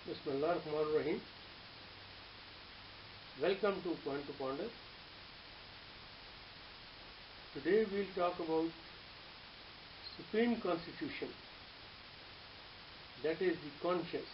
Bismillahirrahmanirrahim. Welcome to Point to Ponder. Today we'll talk about Supreme Constitution, that is the conscience.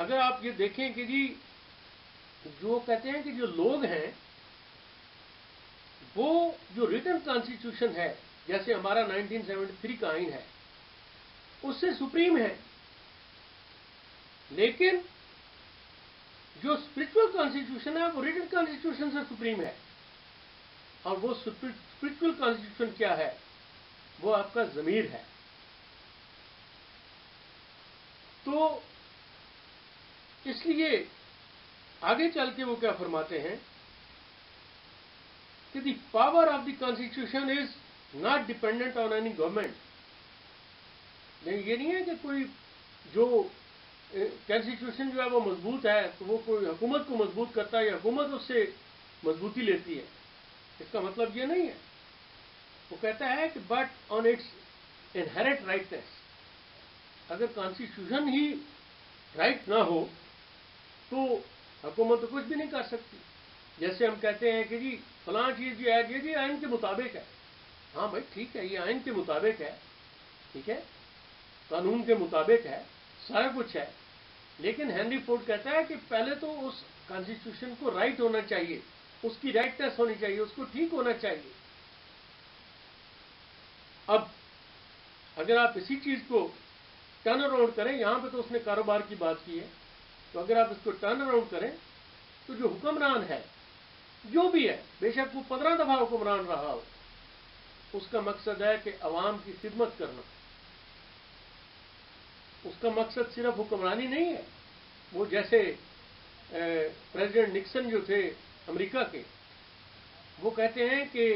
اگر آپ یہ دیکھیں کہ جی جو کہتے ہیں کہ جو لوگ ہیں وہ جو ریٹن کانسٹیٹیوشن ہے جیسے ہمارا 1973 کا آئین ہے اس سے سپریم ہے، لیکن جو اسپرچل کانسٹیٹیوشن ہے وہ ریٹن کانسٹیٹیوشن سے سپریم ہے. اور وہ اسپرچل کانسٹیٹیوشن کیا ہے؟ وہ آپ کا ضمیر ہے. تو اس لیے آگے چل کے وہ کیا فرماتے ہیں کہ the power of the constitution is not dependent on any government. یہ نہیں ہے کہ کوئی جو کانسٹیٹیوشن جو ہے وہ مضبوط ہے تو وہ کوئی حکومت کو مضبوط کرتا ہے یا حکومت اس سے مضبوطی لیتی ہے. اس کا مطلب یہ نہیں ہے. وہ کہتا ہے کہ but on its inherent rightness. اگر کانسٹیٹیوشن ہی رائٹ نہ ہو تو حکومت تو کچھ بھی نہیں کر سکتی. جیسے ہم کہتے ہیں کہ جی فلاں چیز جو ہے یہ جی آئین کے مطابق ہے. ہاں بھائی ٹھیک ہے، یہ آئین کے مطابق ہے، ٹھیک ہے، قانون کے مطابق ہے، سارا کچھ ہے. لیکن ہینری فورڈ کہتا ہے کہ پہلے تو اس کانسٹیٹیوشن کو رائٹ ہونا چاہیے، اس کی رائٹنس ہونی چاہیے، اس کو ٹھیک ہونا چاہیے. اب اگر آپ اسی چیز کو ٹرن اراؤنڈ کریں، یہاں پہ تو اس نے کاروبار کی بات کی ہے، تو اگر آپ اس کو ٹرن اراؤنڈ کریں تو جو حکمران ہے جو بھی ہے، بے شک وہ 15 دفعہ حکمران رہا ہو، اس کا مقصد ہے کہ عوام کی خدمت کرنا. اس کا مقصد صرف حکمرانی نہیں ہے. وہ جیسے پریزیڈنٹ نکسن جو تھے امریکہ کے، وہ کہتے ہیں کہ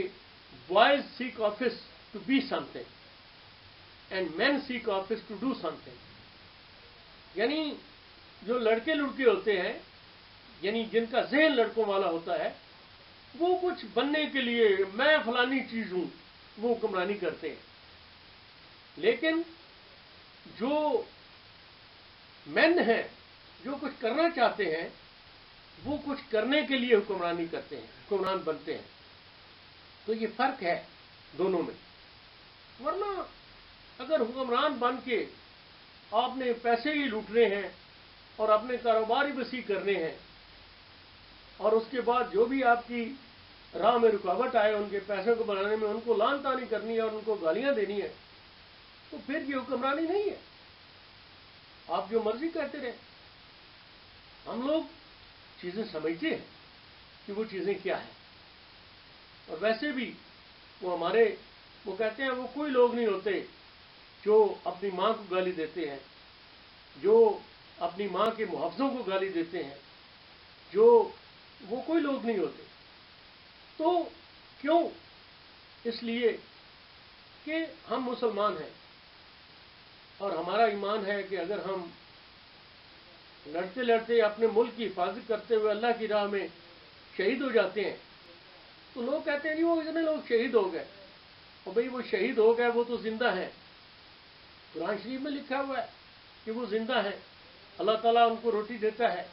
boys seek office to be something and men seek office to do something. یعنی جو لڑکے ہوتے ہیں، یعنی جن کا ذہن لڑکوں والا ہوتا ہے، وہ کچھ بننے کے لیے میں فلانی چیز ہوں وہ حکمرانی کرتے ہیں. لیکن جو مین ہیں، جو کچھ کرنا چاہتے ہیں، وہ کچھ کرنے کے لیے حکمرانی کرتے ہیں، حکمران بنتے ہیں. تو یہ فرق ہے دونوں میں. ورنہ اگر حکمران بن کے آپ نے پیسے ہی لوٹنے ہیں اور اپنے کاروبار ہی وسیع کرنے ہیں، اور اس کے بعد جو بھی آپ کی راہ میں رکاوٹ آئے ان کے پیسوں کو بنانے میں ان کو لان تانی کرنی ہے اور ان کو گالیاں دینی ہے، تو پھر یہ حکمرانی نہیں ہے. آپ جو مرضی کہتے رہیں. ہم لوگ چیزیں سمجھتے ہیں کہ وہ چیزیں کیا ہیں. اور ویسے بھی وہ کہتے ہیں وہ کوئی لوگ نہیں ہوتے جو اپنی ماں کو گالی دیتے ہیں، جو اپنی ماں کے محافظوں کو گالی دیتے ہیں، وہ کوئی لوگ نہیں ہوتے. تو کیوں؟ اس لیے کہ ہم مسلمان ہیں اور ہمارا ایمان ہے کہ اگر ہم لڑتے لڑتے اپنے ملک کی حفاظت کرتے ہوئے اللہ کی راہ میں شہید ہو جاتے ہیں تو لوگ کہتے ہیں نہیں وہ اتنے لوگ شہید ہو گئے. اور بھئی وہ شہید ہو گئے، وہ تو زندہ ہیں. قرآن شریف میں لکھا ہوا ہے کہ وہ زندہ ہیں، اللہ تعالیٰ ان کو روٹی دیتا ہے،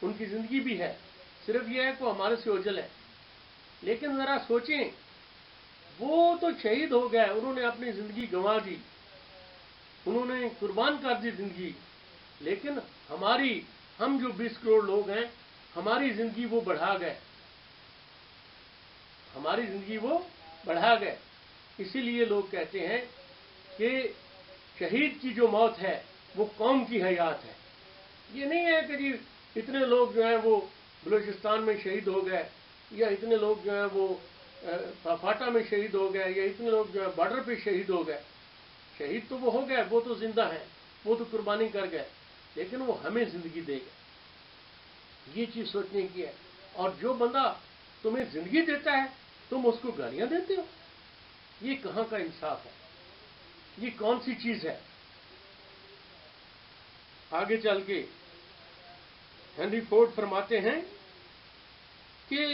ان کی زندگی بھی ہے. صرف یہ ہے کہ وہ ہمارے سے اوجل ہے. لیکن ذرا سوچیں، وہ تو شہید ہو گئے، انہوں نے اپنی زندگی گنوا دی، انہوں نے قربان کر دی زندگی. لیکن ہم جو 20 کروڑ لوگ ہیں، ہماری زندگی وہ بڑھا گئے، ہماری زندگی وہ بڑھا گئے. اسی لیے لوگ کہتے ہیں کہ شہید کی جو موت ہے وہ قوم کی حیات ہے. یہ نہیں ہے کہ جی اتنے لوگ جو ہیں وہ بلوچستان میں شہید ہو گئے، یا اتنے لوگ جو ہیں وہ فاٹا میں شہید ہو گئے، یا اتنے لوگ جو ہے بارڈر پہ شہید ہو گئے. شہید تو وہ ہو گئے، وہ تو زندہ ہیں، وہ تو قربانی کر گئے، لیکن وہ ہمیں زندگی دے گئے. یہ چیز سوچنے کی ہے. اور جو بندہ تمہیں زندگی دیتا ہے تم اس کو گالیاں دیتے ہو، یہ کہاں کا انصاف ہے؟ یہ کون سی چیز ہے؟ آگے چل کے ہینری فورڈ فرماتے ہیں کہ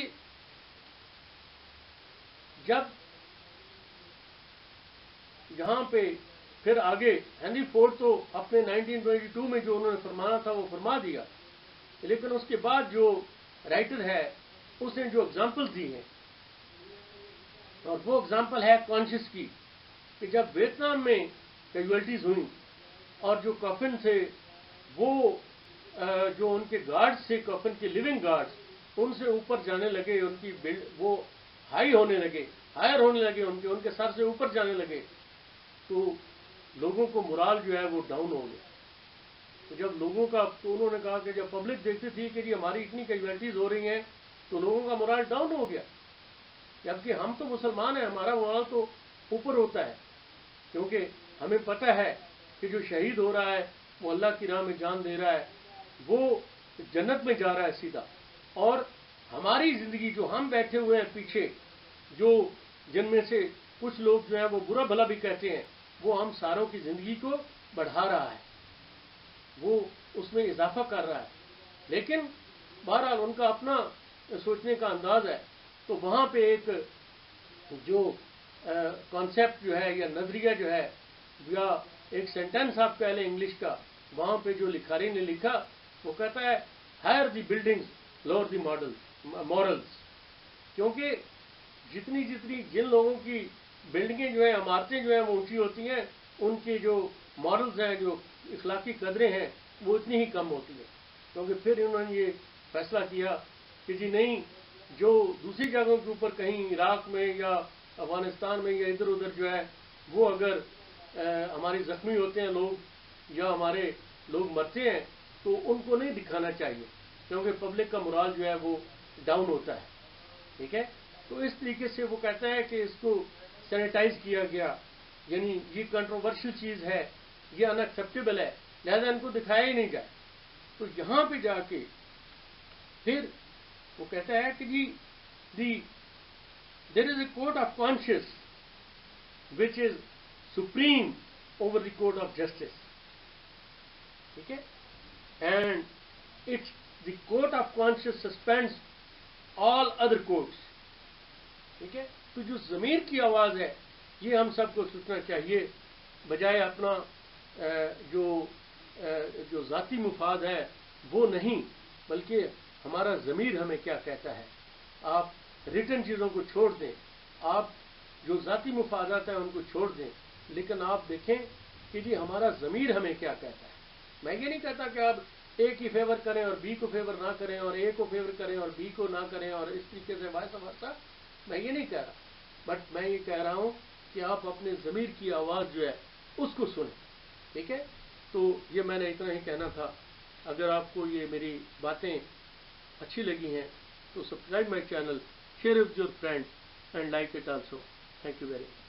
جب یہاں پہ پھر آگے ہینری فورڈ تو اپنے 1922 میں جو انہوں نے فرمانا تھا وہ فرما دیا، لیکن اس کے بعد جو رائٹر ہے اس نے جو اگزامپل دی ہیں، اور وہ اگزامپل ہے کانشیس کی، کہ جب ویتنام میں کیجویلٹیز ہوئیں اور جو کافن تھے وہ جو ان کے گارڈز تھے کفن کے لیونگ گارڈز ان سے اوپر جانے لگے، ان کی وہ ہائی ہونے لگے، ہائر ہونے لگے، ان کے سر سے اوپر جانے لگے، تو لوگوں کو مرال جو ہے وہ ڈاؤن ہو گیا۔ تو جب لوگوں کا، تو انہوں نے کہا کہ جب پبلک دیکھتی تھی کہ جی ہماری اتنی کیجویلٹیز ہو رہی ہیں تو لوگوں کا مرال ڈاؤن ہو گیا، جبکہ ہم تو مسلمان ہیں، ہمارا مرال تو اوپر ہوتا ہے، کیونکہ ہمیں پتہ ہے کہ جو شہید ہو رہا ہے وہ اللہ کی راہ میں جان دے رہا ہے، وہ جنت میں جا رہا ہے سیدھا، اور ہماری زندگی جو ہم بیٹھے ہوئے ہیں پیچھے، جن میں سے کچھ لوگ جو ہیں وہ برا بھلا بھی کہتے ہیں، وہ ہم ساروں کی زندگی کو بڑھا رہا ہے، وہ اس میں اضافہ کر رہا ہے، لیکن بہرحال ان کا اپنا سوچنے کا انداز ہے۔ تو وہاں پہ ایک جو کانسیپٹ جو ہے یا نظریہ جو ہے یا ایک سینٹینس آپ کہہ لیں انگلش کا، وہاں پہ جو لکھاری نے لکھا وہ کہتا ہے higher the buildings lower the morals, کیونکہ جن لوگوں کی بلڈنگیں جو ہیں، عمارتیں جو ہیں وہ اونچی ہوتی ہیں، ان کی جو مورلز ہیں، جو اخلاقی قدریں ہیں، وہ اتنی ہی کم ہوتی ہیں، کیونکہ پھر انہوں نے یہ فیصلہ کیا کہ جی نہیں، جو دوسری جگہوں کے اوپر کہیں عراق میں یا افغانستان میں یا ادھر ادھر جو ہے وہ اگر ہمارے زخمی ہوتے ہیں لوگ یا ہمارے لوگ مرتے ہیں تو ان کو نہیں دکھانا چاہیے، کیونکہ پبلک کا مرال جو ہے وہ ڈاؤن ہوتا ہے، ٹھیک ہے۔ تو اس طریقے سے وہ کہتا ہے کہ اس کو سینیٹائز کیا گیا، یعنی یہ کنٹروورشل چیز ہے، یہ ان ایکسیپٹیبل ہے، لہذا ان کو دکھایا ہی نہیں جائے۔ تو یہاں پہ جا کے پھر وہ کہتا ہے کہ جی there is a code of conscience which is supreme over the code of justice, ٹھیک ہے، and it's the code of conscience suspends all other codes, ٹھیک ہے۔ تو جو ضمیر کی آواز ہے یہ ہم سب کو سوچنا چاہیے، بجائے اپنا جو ذاتی مفاد ہے وہ نہیں، بلکہ ہمارا ضمیر ہمیں کیا کہتا ہے۔ آپ ریٹن چیزوں کو چھوڑ دیں، آپ جو ذاتی مفادات ہیں ان کو چھوڑ دیں، لیکن آپ دیکھیں کہ جی ہمارا ضمیر ہمیں کیا کہتا ہے۔ میں یہ نہیں کہتا کہ آپ اے کی فیور کریں اور بی کو فیور نہ کریں، اور اے کو فیور کریں اور بی کو نہ کریں، اور اس طریقے سے وائس ورسا، میں یہ نہیں کہہ رہا، بٹ میں یہ کہہ رہا ہوں کہ آپ اپنے ضمیر کی آواز جو ہے اس کو سنیں، ٹھیک ہے۔ تو یہ میں نے اتنا ہی کہنا تھا۔ اگر آپ کو یہ میری باتیں اچھی لگی ہیں تو subscribe my channel, share with your friend and like it also. Thank you very much.